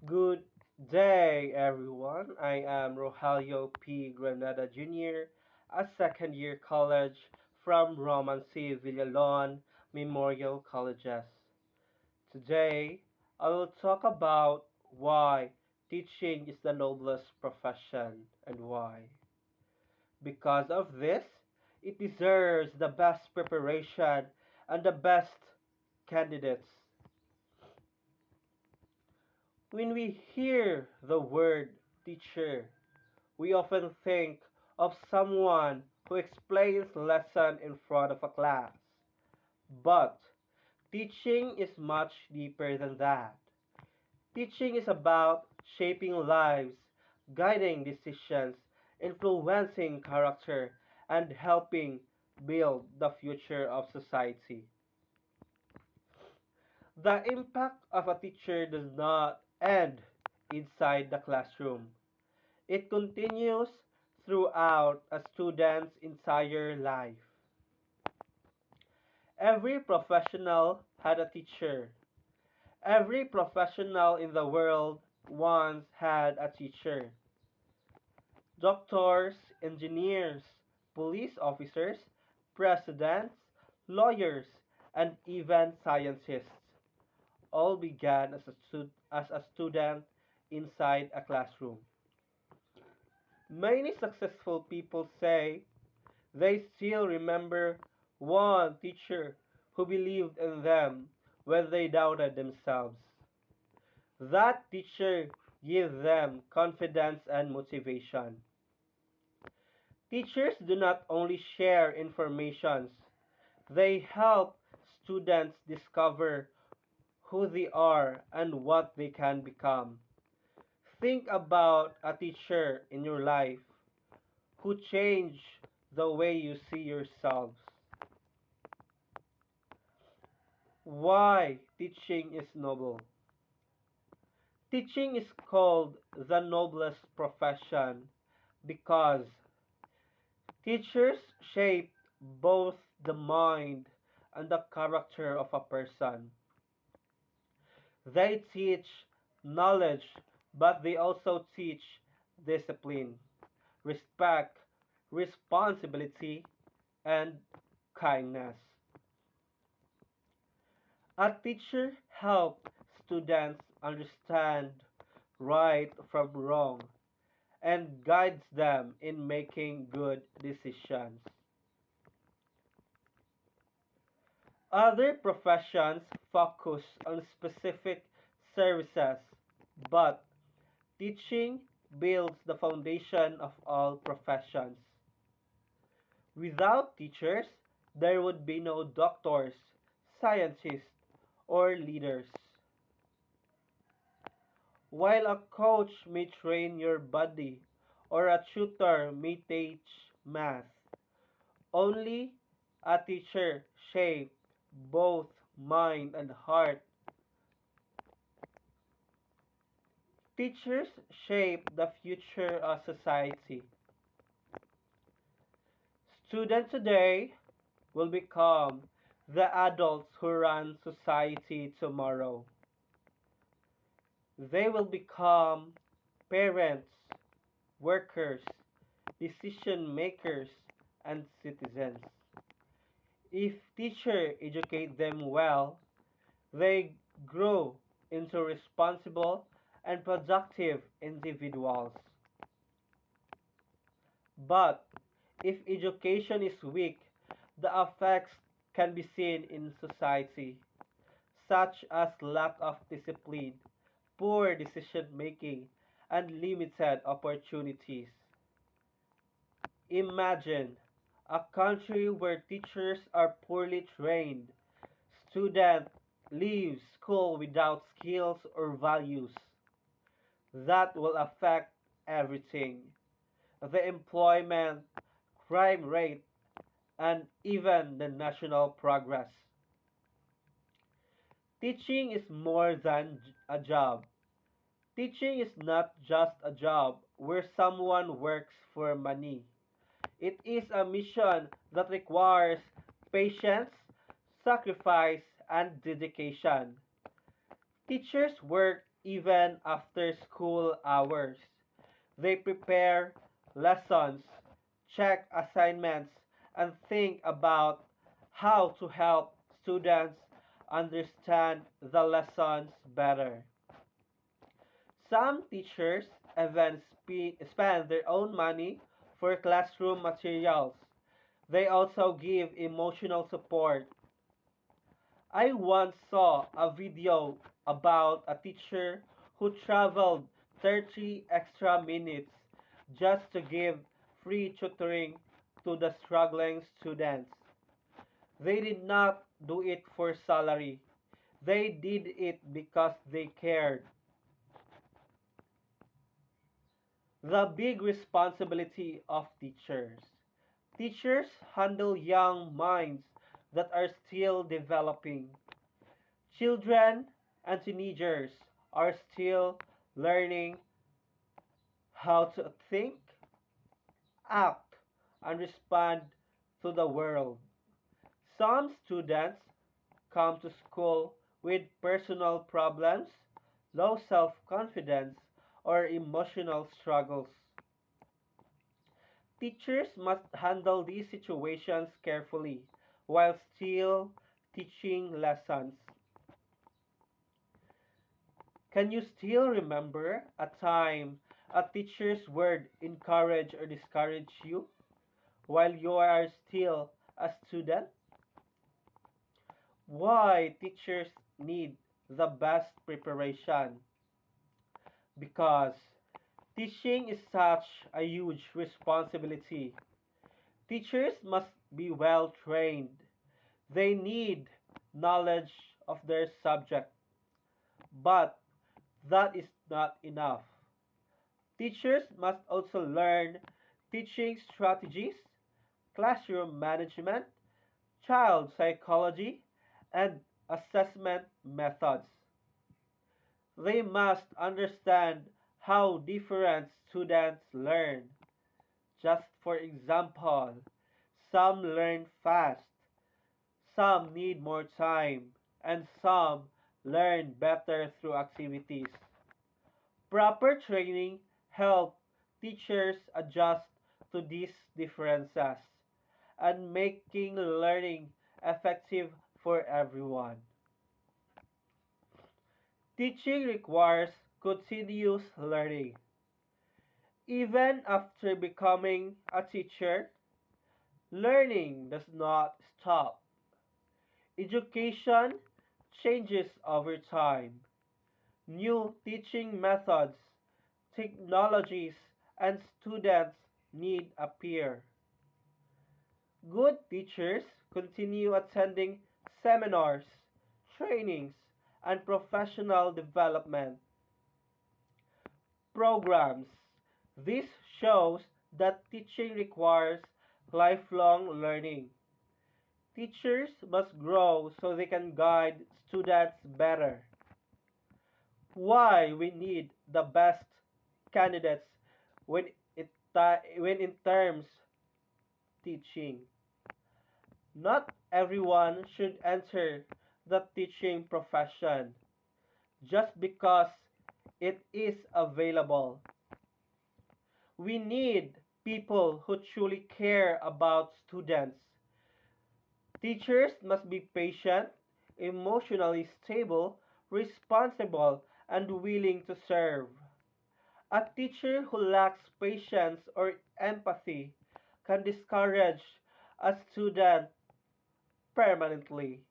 Good day, everyone. I am Rogelio P. Granada Jr., a second year college from Roman C. Villalon Memorial Colleges. Today, I will talk about why teaching is the noblest profession and why. Because of this, it deserves the best preparation and the best candidates. When we hear the word teacher, we often think of someone who explains lesson in front of a class. But teaching is much deeper than that. Teaching is about shaping lives, guiding decisions, influencing character, and helping build the future of society. The impact of a teacher does not end inside the classroom. It continues throughout a student's entire life. Every professional had a teacher. Every professional in the world once had a teacher. Doctors, engineers, police officers, presidents, lawyers, and even scientists all began as a student inside a classroom. Many successful people say they still remember one teacher who believed in them when they doubted themselves. That teacher gave them confidence and motivation. Teachers do not only share information, they help students discover who they are and what they can become. Think about a teacher in your life who changed the way you see yourselves. Why teaching is noble? Teaching is called the noblest profession because teachers shape both the mind and the character of a person. They teach knowledge, but they also teach discipline, respect, responsibility, and kindness. A teacher helps students understand right from wrong and guides them in making good decisions. Other professions focus on specific services, but teaching builds the foundation of all professions. Without teachers, there would be no doctors, scientists, or leaders. While a coach may train your body or a tutor may teach math, only a teacher shapes both mind and heart. Teachers shape the future of society. Students today will become the adults who run society tomorrow. They will become parents, workers, decision makers, and citizens. If teachers educate them well, they grow into responsible and productive individuals. But if education is weak, the effects can be seen in society, such as lack of discipline, poor decision making, and limited opportunities. Imagine a country where teachers are poorly trained, students leave school without skills or values. That will affect everything: the employment, crime rate, and even the national progress. Teaching is more than a job. Teaching is not just a job where someone works for money. It is a mission that requires patience, sacrifice, and dedication. Teachers work even after school hours. They prepare lessons, check assignments, and think about how to help students understand the lessons better. Some teachers even spend their own money for classroom materials. They also give emotional support. I once saw a video about a teacher who traveled 30 extra minutes just to give free tutoring to the struggling students. They did not do it for salary. They did it because they cared. The big responsibility of teachers. Teachers handle young minds that are still developing. Children and teenagers are still learning how to think, act, and respond to the world. Some students come to school with personal problems, low self confidence, or emotional struggles. Teachers must handle these situations carefully while still teaching lessons. Can you still remember a time a teacher's word encouraged or discouraged you while you are still a student? Why teachers need the best preparation? Because teaching is such a huge responsibility. Teachers must be well trained. They need knowledge of their subject, but that is not enough. Teachers must also learn teaching strategies, classroom management, child psychology, and assessment methods. They must understand how different students learn. Just for example, some learn fast, some need more time, and some learn better through activities. Proper training helps teachers adjust to these differences and making learning effective for everyone. Teaching requires continuous learning. Even after becoming a teacher, learning does not stop. Education changes over time. New teaching methods, technologies, and students need appear. Good teachers continue attending seminars, trainings, and professional development programs. This shows that teaching requires lifelong learning. Teachers must grow so they can guide students better. Why we need the best candidates when when in terms teaching. Not everyone should enter the teaching profession just because it is available. We need people who truly care about students. Teachers must be patient, emotionally stable, responsible, and willing to serve. A teacher who lacks patience or empathy can discourage a student permanently.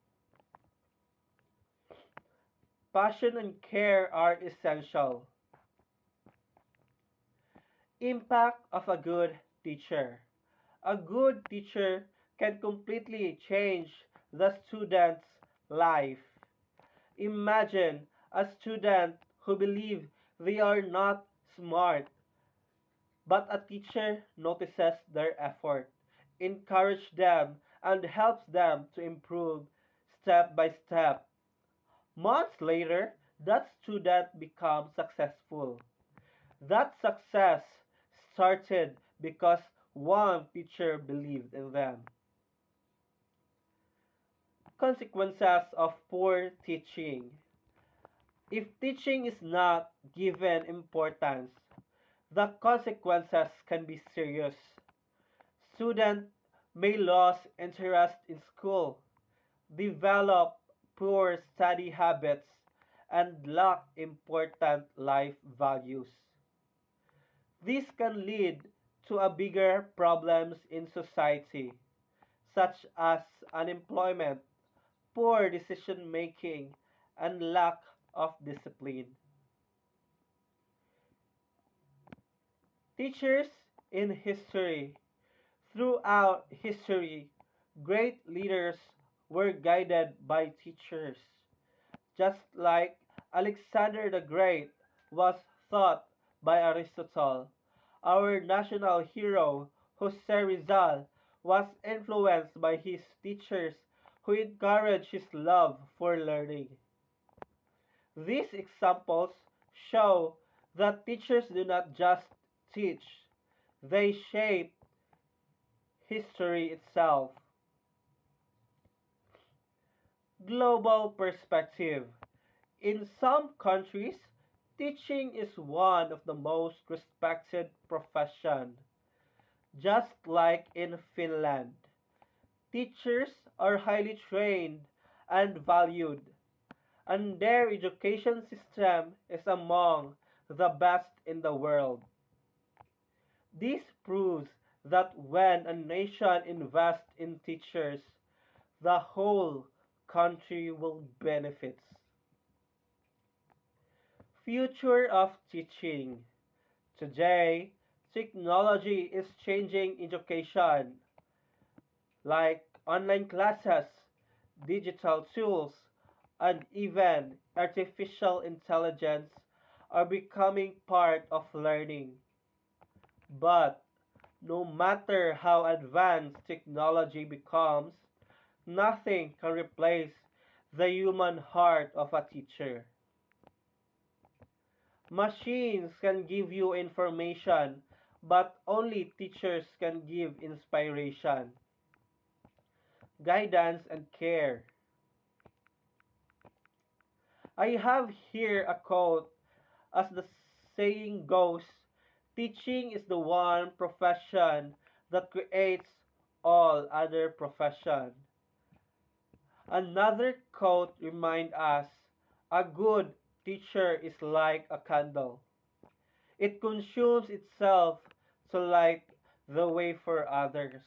Passion and care are essential. Impact of a good teacher. A good teacher can completely change the student's life. Imagine a student who believes they are not smart, but a teacher notices their effort, encourages them, and helps them to improve step by step. Months later, that student becomes successful. That success started because one teacher believed in them. Consequences of poor teaching. If teaching is not given importance, the consequences can be serious. Students may lose interest in school, develop poor study habits, and lack important life values. This can lead to a bigger problems in society, such as unemployment, poor decision making, and lack of discipline. Teachers in history. Throughout history, great leaders were guided by teachers, just like Alexander the Great was taught by Aristotle. Our national hero, Jose Rizal, was influenced by his teachers who encouraged his love for learning. These examples show that teachers do not just teach, they shape history itself. Global perspective. In some countries, teaching is one of the most respected profession, just like in Finland. Teachers are highly trained and valued, and their education system is among the best in the world. This proves that when a nation invests in teachers, the whole country will benefit. Future of teaching. Today, technology is changing education, like online classes, digital tools, and even artificial intelligence are becoming part of learning. But no matter how advanced technology becomes, nothing can replace the human heart of a teacher. Machines can give you information, but only teachers can give inspiration, guidance, and care. I have here a quote. As the saying goes, teaching is the one profession that creates all other profession. Another quote reminds us, a good teacher is like a candle. It consumes itself to light the way for others.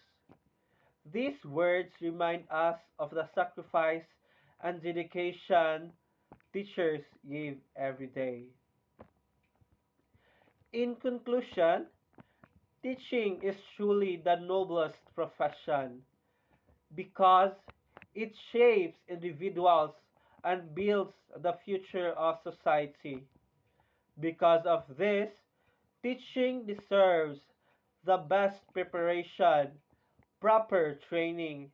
These words remind us of the sacrifice and dedication teachers give every day. In conclusion, teaching is truly the noblest profession because it shapes individuals and builds the future of society. Because of this, teaching deserves the best preparation, proper training,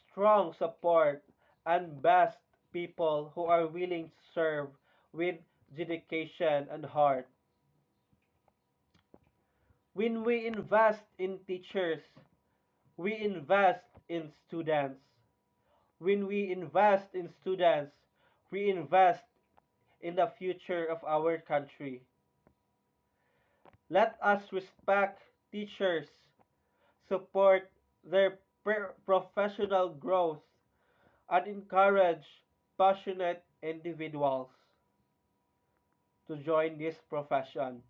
strong support, and best people who are willing to serve with dedication and heart. When we invest in teachers, we invest in students. When we invest in students, we invest in the future of our country. Let us respect teachers, support their professional growth, and encourage passionate individuals to join this profession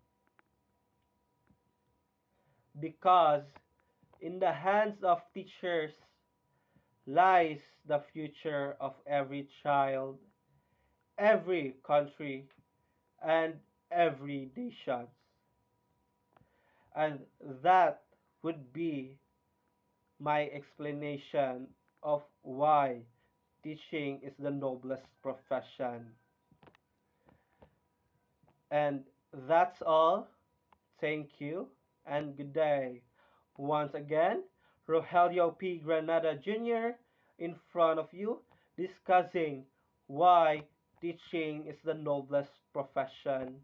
because in the hands of teachers lies the future of every child, every country, and every nation. And that would be my explanation of why teaching is the noblest profession. And that's all. Thank you and good day. Once again, Rogelio P. Granada Jr. in front of you discussing why teaching is the noblest profession.